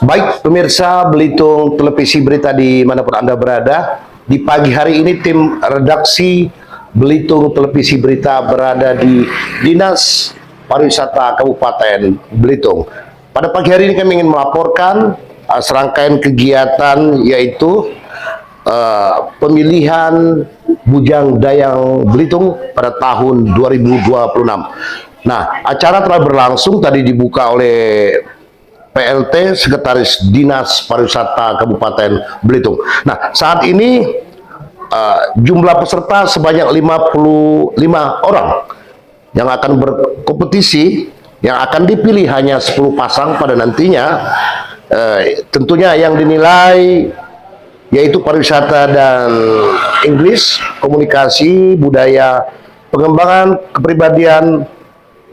Baik pemirsa Belitung Televisi Berita dimanapun Anda berada, di pagi hari ini tim redaksi Belitung Televisi Berita berada di Dinas Pariwisata Kabupaten Belitung. Pada pagi hari ini kami ingin melaporkan serangkaian kegiatan yaitu pemilihan Bujang Dayang Belitung pada tahun 2026. Nah, acara telah berlangsung tadi dibuka oleh PLT Sekretaris Dinas Pariwisata Kabupaten Belitung. Nah, saat ini jumlah peserta sebanyak 55 orang yang akan berkompetisi, yang akan dipilih hanya 10 pasang pada nantinya. Tentunya yang dinilai yaitu pariwisata dan Inggris, komunikasi, budaya, pengembangan kepribadian.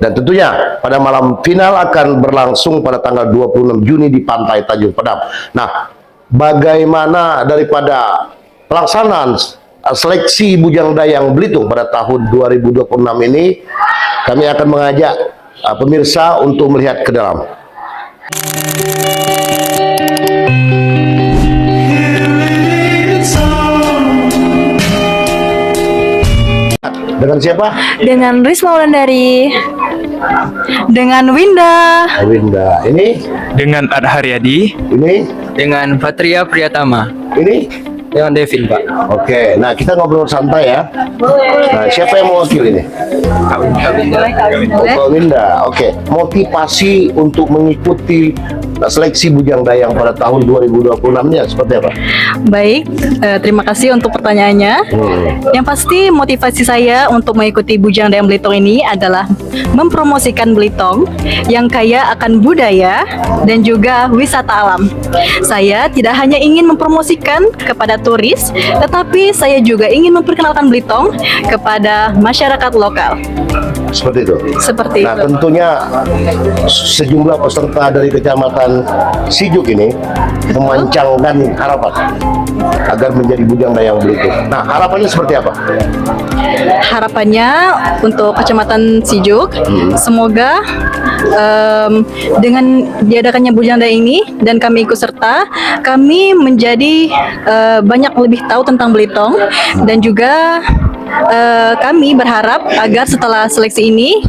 Dan tentunya pada malam final akan berlangsung pada tanggal 26 Juni di Pantai Tanjung Pedap. Nah, bagaimana daripada pelaksanaan seleksi Bujang Dayang Belitung pada tahun 2026 ini, kami akan mengajak pemirsa untuk melihat ke dalam. Dengan siapa? Dengan Risma Wulandari. Dengan Winda. Winda. Ini? Dengan Ad Haryadi. Ini? Dengan Patria Priyatama. Ini? Dengan Devin, Pak. Oke, nah kita ngobrol santai ya. Nah, siapa yang mewakili ini? Kak Winda. Oke, motivasi untuk mengikuti seleksi Bujang Dayang pada tahun 2026-nya seperti apa? Baik, terima kasih untuk pertanyaannya. Yang pasti motivasi saya untuk mengikuti Bujang Dayang Belitung ini adalah mempromosikan Belitung yang kaya akan budaya dan juga wisata alam. Saya tidak hanya ingin mempromosikan kepada turis, tetapi saya juga ingin memperkenalkan Belitung kepada masyarakat lokal. Seperti itu? Seperti nah, itu. tentunya sejumlah peserta dari Kecamatan Sijuk ini memancangkan harapan agar menjadi Bujang Dayang Belitung. Nah, harapannya seperti apa? Harapannya untuk Kecamatan Sijuk, semoga dengan diadakannya Bujang Dayang ini dan kami ikut serta, kami menjadi banyak lebih tahu tentang Belitung dan juga kami berharap agar setelah seleksi ini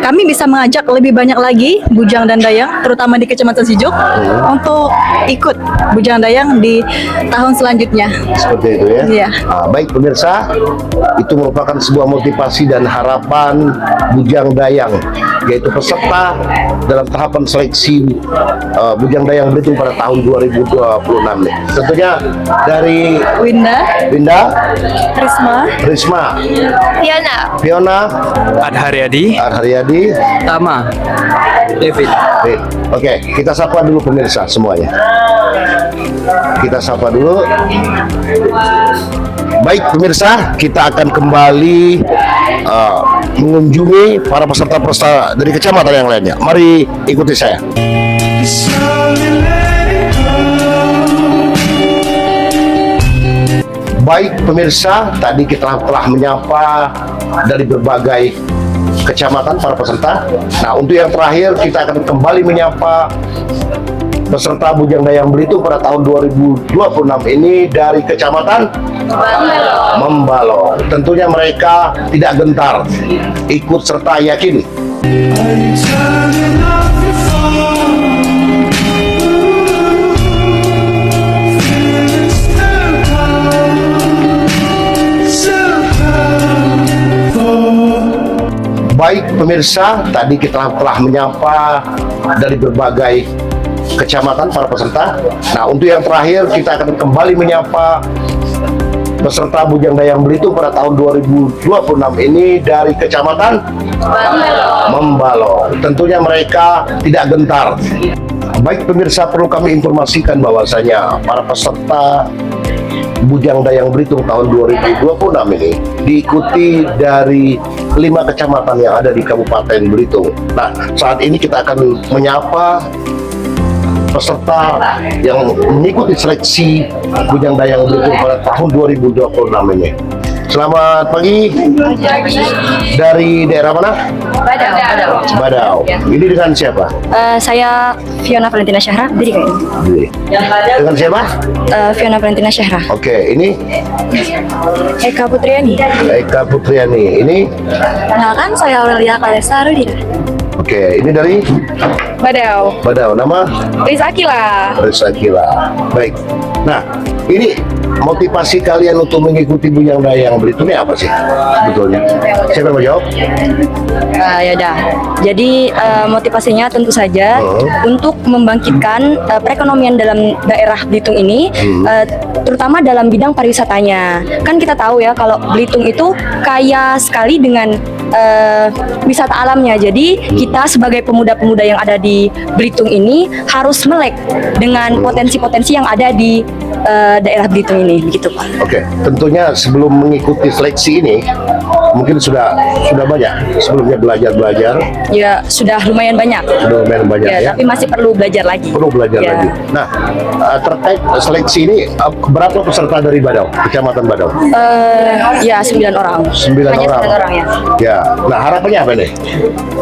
kami bisa mengajak lebih banyak lagi Bujang dan Dayang, terutama di Kecamatan Sijuk, untuk ikut Bujang Dayang di tahun selanjutnya. Seperti itu ya? Iya. Nah, baik pemirsa, itu merupakan sebuah motivasi dan harapan Bujang Dayang, yaitu peserta dalam tahapan seleksi Bujang Dayang Belitung pada tahun 2026 nih. Tentunya dari Winda, Risma, Fiona, Ad Haryadi. Tama. Devin. Oke, kita sapa dulu pemirsa semuanya. Kita sapa dulu. Baik pemirsa, kita akan kembali mengunjungi para peserta-peserta dari kecamatan yang lainnya. Mari ikuti saya. Baik pemirsa, tadi kita telah menyapa dari berbagai kecamatan para peserta. Nah, untuk yang terakhir kita akan kembali menyapa peserta Bujang Dayang Belitung pada tahun 2026 ini dari Kecamatan Membalong. Tentunya mereka tidak gentar, ikut serta yakin. Baik pemirsa, tadi kita telah menyapa dari berbagai kecamatan para peserta. Nah, untuk yang terakhir kita akan kembali menyapa peserta Bujang Dayang Belitung pada tahun 2026 ini dari Kecamatan Membalong. Tentunya mereka tidak gentar. Baik pemirsa, perlu kami informasikan bahwasanya para peserta Bujang Dayang Belitung tahun 2026 ini diikuti dari 5 kecamatan yang ada di Kabupaten Belitung. Nah, saat ini kita akan menyapa peserta yang mengikuti seleksi Bujang Dayang Belitung pada tahun 2026 ini. Selamat pagi. Dari daerah mana? Badau. Ini dengan siapa? Saya Fiona Valentina Syahra, jadi kayak ini. Dengan siapa? Fiona Valentina Syahra. Oke, ini Eka Putriani. Eka Putriani. Ini Kenalkan, saya Aurelia Kalesa Rudina. oke, ini dari Badau. Badau. Nama Riz Akila. Risa Gila. Baik. Nah, ini motivasi kalian untuk mengikuti Bujang Dayang Belitung ini apa sih sebetulnya? Siapa yang mau jawab? Ya udah. Jadi motivasinya tentu saja untuk membangkitkan perekonomian dalam daerah Belitung ini, terutama dalam bidang pariwisatanya. Kan kita tahu ya kalau Belitung itu kaya sekali dengan wisata alamnya. Jadi kita sebagai pemuda-pemuda yang ada di Belitung ini harus melek dengan potensi-potensi yang ada di daerah Belitung ini, begitu Pak. Oke, tentunya sebelum mengikuti seleksi ini mungkin sudah banyak sebelumnya belajar Ya sudah lumayan banyak. ya. Tapi masih perlu belajar lagi. Perlu belajar Ya. lagi. Nah, terkait seleksi ini berapa peserta dari Badau, Kecamatan Badau? Ya 9 orang. 9 Hanya orang. 9 orang ya. Ya. Nah, harapannya apa nih?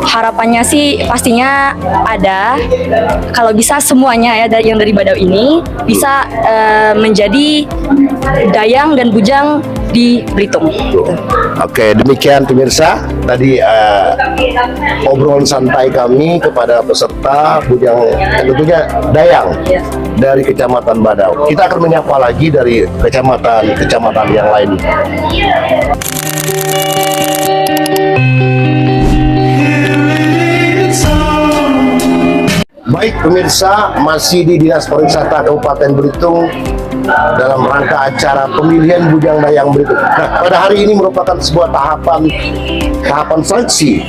Harapannya sih pastinya ada, kalau bisa semuanya ya yang dari Badau ini bisa menjadi dayang dan bujang di Belitung. Oke, demikian pemirsa. Tadi obrolan santai kami kepada peserta Bujang, tentunya Dayang dari Kecamatan Badau. Kita akan menyapa lagi dari kecamatan yang lain. Baik pemirsa, masih di Dinas Pariwisata Kabupaten Belitung dalam rangka acara pemilihan Bujang Dayang Belitung. Nah, pada hari ini merupakan sebuah tahapan seleksi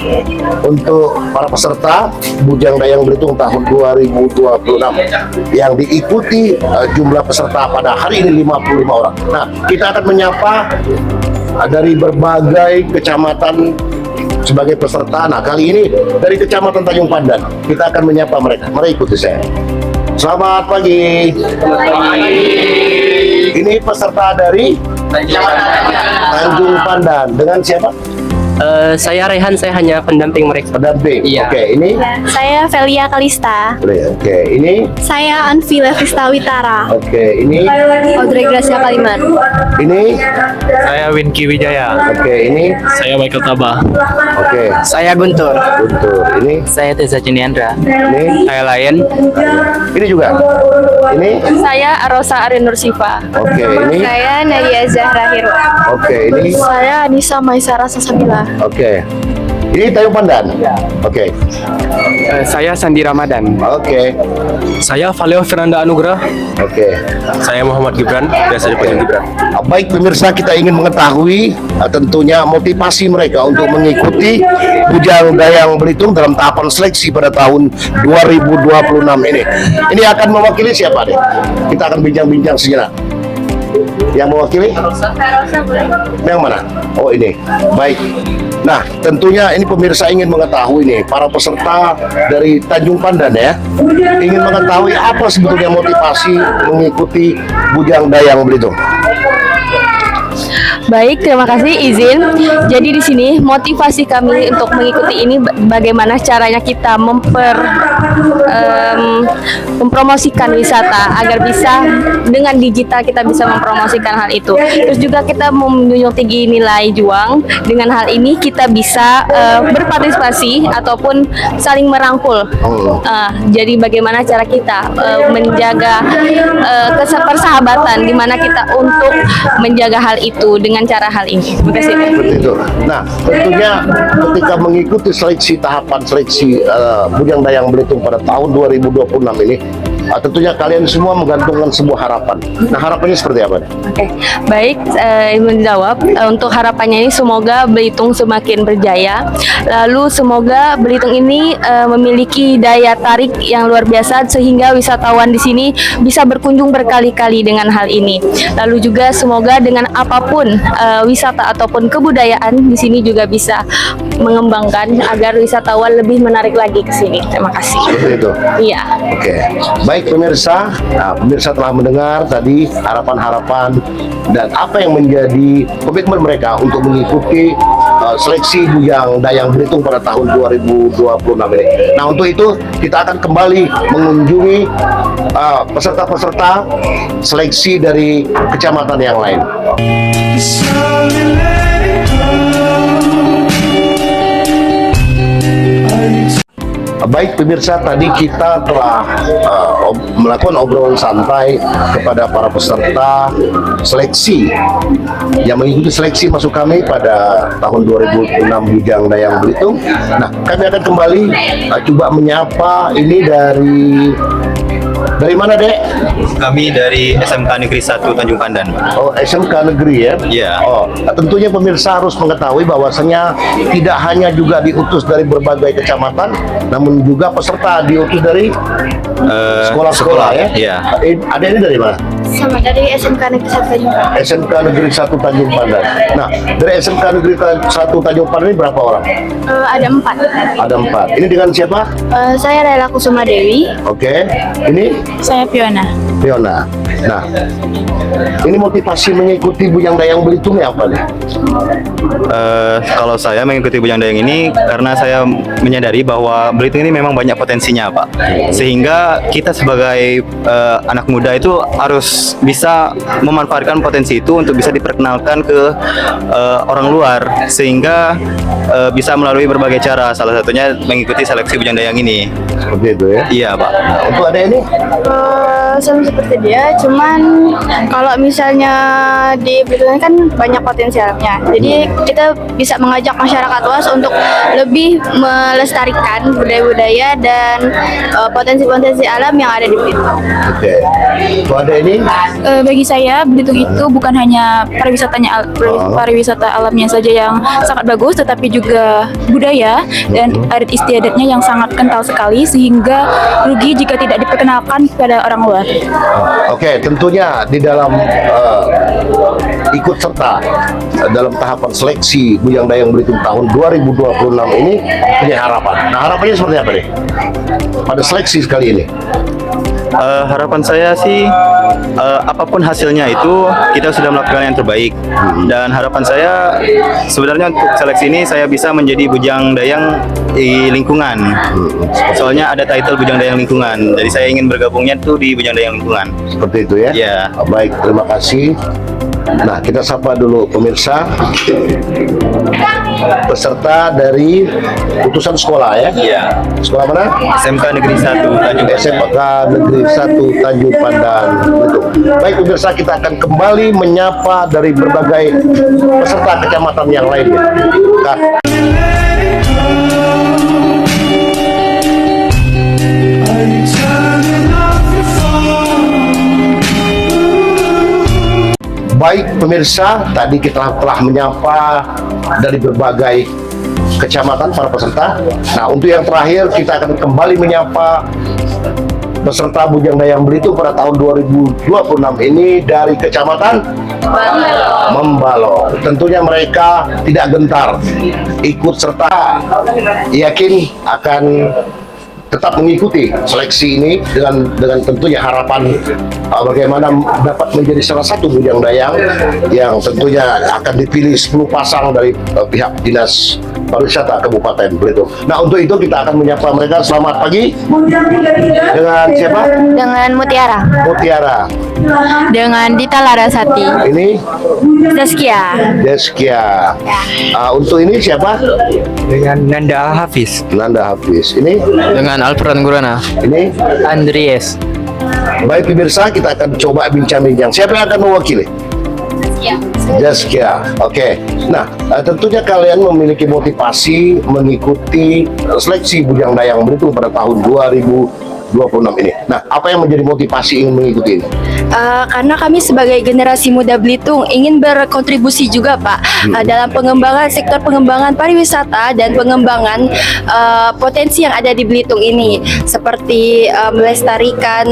untuk para peserta Bujang Dayang Belitung tahun 2026 yang diikuti jumlah peserta pada hari ini 55 orang. Nah, kita akan menyapa dari berbagai kecamatan sebagai peserta. Nah, kali ini dari Kecamatan Tanjung Pandan. Kita akan menyapa mereka. Mari ikuti saya. Selamat pagi. Ini peserta dari Tanjung Pandan. Dengan siapa? Saya Rehan, saya hanya pendamping mereka. Pendamping. Iya. Oke, ini. Saya Velia Kalista. Oke, ini. Saya Anvila Vista Witara. Oke, ini. Audrey Gracia Kaliman. Ini. Saya Winky Wijaya. Oke, ini. Saya Michael Taba. Oke, Saya Guntur. Guntur. Ini. Saya Teza Juniandra. Ini. Saya Lion. Ini juga. Ini. Saya Rosa Arin Nursifa. Oke, ini. Saya Nadia Zahra Hirwa. Oke, ini. Saya Anissa Maisara Sasabila. Oke. Ini Tanjung Pandan. Oke. Saya Sandi Ramadan. Oke. Saya Valeo Fernanda Anugrah. Oke. Saya Muhammad Gibran, biasa dipanggil Gibran. Baik pemirsa, kita ingin mengetahui tentunya motivasi mereka untuk mengikuti Bujang Dayang Belitung dalam tahapan seleksi pada tahun 2026 ini. Ini akan mewakili siapa nih? Kita akan bincang-bincang sejenak. Yang mewakili? Yang mana? Oh, ini. Baik. Nah, tentunya ini pemirsa ingin mengetahui nih, para peserta dari Tanjung Pandan ya, ingin mengetahui apa sebetulnya motivasi mengikuti Bujang Dayang Belitung. Baik, terima kasih izin. Jadi di sini motivasi kami untuk mengikuti ini bagaimana caranya kita mempromosikan wisata agar bisa dengan digital kita bisa mempromosikan hal itu. Terus juga kita menjunjung tinggi nilai juang. Dengan hal ini kita bisa berpartisipasi ataupun saling merangkul. Jadi bagaimana cara kita menjaga persahabatan, di mana kita untuk menjaga hal itu dengan cara hal ini. Terima kasih. Seperti itu. Nah, tentunya ketika mengikuti tahapan seleksi Bujang Dayang Belitung pada tahun 2026 ini, tentunya kalian semua menggantungkan sebuah harapan. Nah, harapannya seperti apa nih? Oke, baik, menjawab untuk harapannya ini semoga Belitung semakin berjaya. Lalu semoga Belitung ini memiliki daya tarik yang luar biasa sehingga wisatawan di sini bisa berkunjung berkali-kali dengan hal ini. Lalu juga semoga dengan apapun wisata ataupun kebudayaan di sini juga bisa mengembangkan agar wisatawan lebih menarik lagi ke sini. Terima kasih. Seperti itu. Iya. Oke. Baik. Baik pemirsa, pemirsa telah mendengar tadi harapan-harapan dan apa yang menjadi komitmen mereka untuk mengikuti seleksi Bujang Dayang Belitung pada tahun 2026 ini. Nah, untuk itu kita akan kembali mengunjungi peserta-peserta seleksi dari kecamatan yang lain. Baik pemirsa, tadi kita telah melakukan obrolan santai kepada para peserta seleksi yang mengikuti seleksi masuk kami pada tahun 2006 Bujang Dayang Belitung. Nah, kami akan kembali coba menyapa ini dari mana, Dek? Kami dari SMK Negeri 1 Tanjung Pandan. Oh, SMK Negeri ya? Iya. Oh, tentunya pemirsa harus mengetahui bahwasanya tidak hanya juga diutus dari berbagai kecamatan, namun juga peserta diutus dari sekolah-sekolah ya? Iya. Ada ini dari mana? Sama dari SMK Negeri 1 Tanjung Pandan. SMK Negeri 1 Tanjung Pandan. Nah, dari SMK Negeri 1 Tanjung Pandan ini berapa orang? Ada 4. Ada 4. Ini dengan siapa? Saya Rela Kusuma Dewi. Oke. Ini Saya Fiona. Fiona. Nah, ini motivasi mengikuti Bujang Dayang Belitung ya apa nih? Kalau saya mengikuti Bujang Dayang ini karena saya menyadari bahwa Belitung ini memang banyak potensinya, Pak. Sehingga kita sebagai anak muda itu harus bisa memanfaatkan potensi itu untuk bisa diperkenalkan ke orang luar, sehingga bisa melalui berbagai cara. Salah satunya mengikuti seleksi Bujang Dayang ini. Seperti itu ya? Iya, Pak. Nah, untuk ada ini? Sama seperti dia, cuman kalau misalnya di Belitung kan banyak potensi alamnya. Jadi kita bisa mengajak masyarakat luas untuk lebih melestarikan budaya-budaya dan potensi-potensi alam yang ada di Belitung. Oke. Untuk ada ini? Bagi saya Belitung itu bukan hanya pariwisata alamnya saja yang sangat bagus, tetapi juga budaya dan adat istiadatnya yang sangat kental sekali, sehingga rugi jika tidak diperkenalkan kepada orang luar. Oke, tentunya di dalam ikut serta dalam tahapan seleksi Bujang Dayang Belitung tahun 2026 ini punya harapan. Nah, harapannya seperti apa nih? Pada seleksi kali ini? Harapan saya sih apapun hasilnya itu kita sudah melakukan yang terbaik, dan harapan saya sebenarnya untuk seleksi ini saya bisa menjadi Bujang Dayang di lingkungan. Soalnya ada title Bujang Dayang Lingkungan, jadi saya ingin bergabungnya tuh di Bujang Dayang Lingkungan. Seperti itu ya? Iya. Baik, terima kasih. Nah, kita sapa dulu pemirsa peserta dari utusan sekolah ya? Iya. Sekolah mana? SMK Negeri 1 Tanjung Pandan. SMK Negeri 1 Tanjung Pandan. Betul. Baik pemirsa, kita akan kembali menyapa dari berbagai peserta kecamatan yang lainnya. Nah, baik pemirsa, tadi kita telah menyapa dari berbagai kecamatan para peserta. Nah, untuk yang terakhir kita akan kembali menyapa peserta Bujang Dayang Belitung pada tahun 2026 ini dari kecamatan Membalok. Tentunya mereka tidak gentar ikut serta, yakin akan tetap mengikuti seleksi ini dengan tentunya harapan bagaimana dapat menjadi salah satu Bujang Dayang yang tentunya akan dipilih 10 pasang dari pihak Dinas Pariwisata Kabupaten Belitung. Nah, untuk itu kita akan menyapa mereka. Selamat pagi. Dengan siapa? Dengan Mutiara. Mutiara. Dengan Dita Larasati. Ini Zaskia. Deskia. Untuk ini siapa? Dengan Nanda Hafiz. Nanda Hafiz. Ini Dengan Alfred Gurana. ini Andries. baik pemirsa, kita akan coba bincang-bincang. Siapa yang akan mewakili? Zaskia. Oke. Nah, tentunya kalian memiliki motivasi mengikuti seleksi Bujang Dayang Belitung pada tahun 2026 ini. Nah, apa yang menjadi motivasi ingin mengikuti ini? Karena kami sebagai generasi muda Belitung ingin berkontribusi juga, Pak, dalam pengembangan sektor pengembangan pariwisata dan pengembangan potensi yang ada di Belitung ini, seperti melestarikan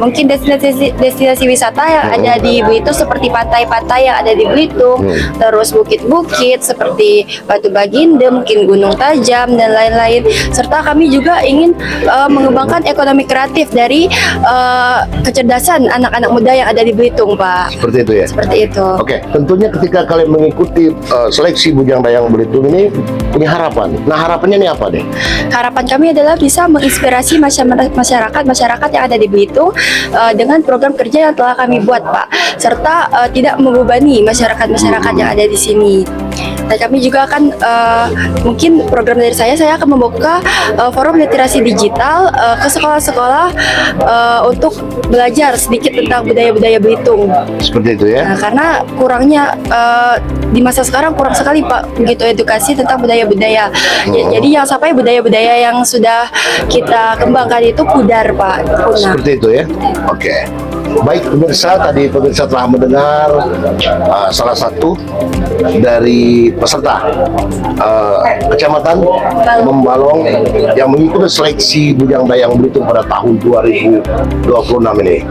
mungkin destinasi wisata yang ada di Belitung, seperti pantai-pantai yang ada di Belitung, terus bukit-bukit seperti Batu Baginda, mungkin Gunung Tajam dan lain-lain. Serta kami juga ingin mengembangkan ekonomi ekonomi kreatif dari kecerdasan anak-anak muda yang ada di Belitung, Pak. Seperti itu ya. Seperti itu. Oke, tentunya ketika kalian mengikuti seleksi Bujang Dayang Belitung ini punya harapan. Nah, harapannya ini apa deh? Harapan kami adalah bisa menginspirasi masyarakat yang ada di Belitung dengan program kerja yang telah kami buat, Pak, serta tidak membebani masyarakat yang ada di sini. Dan kami juga akan mungkin program dari saya akan membuka forum literasi digital ke sekolah-sekolah untuk belajar sedikit tentang budaya-budaya Belitung. Seperti itu ya. Nah, karena kurangnya di masa sekarang kurang sekali, Pak, begitu edukasi tentang budaya-budaya. Jadi yang sampai budaya-budaya yang sudah kita kembangkan itu pudar, Pak. Punah. Seperti itu ya. Oke. Baik pemirsa, tadi pemirsa telah mendengar salah satu dari peserta Kecamatan Membalong yang mengikuti seleksi Bujang Dayang Belitung pada tahun 2026 ini.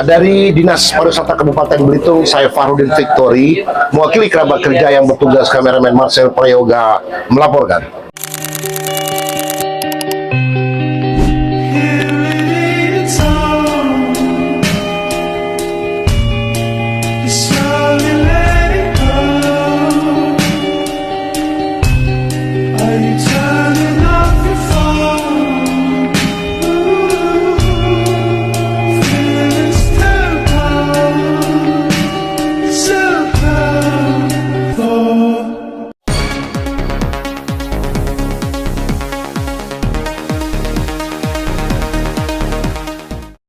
Dari Dinas Pariwisata Kabupaten Belitung, saya Farudin Victory, mewakili kerabat kerja yang bertugas kameramen Marcel Prayoga melaporkan.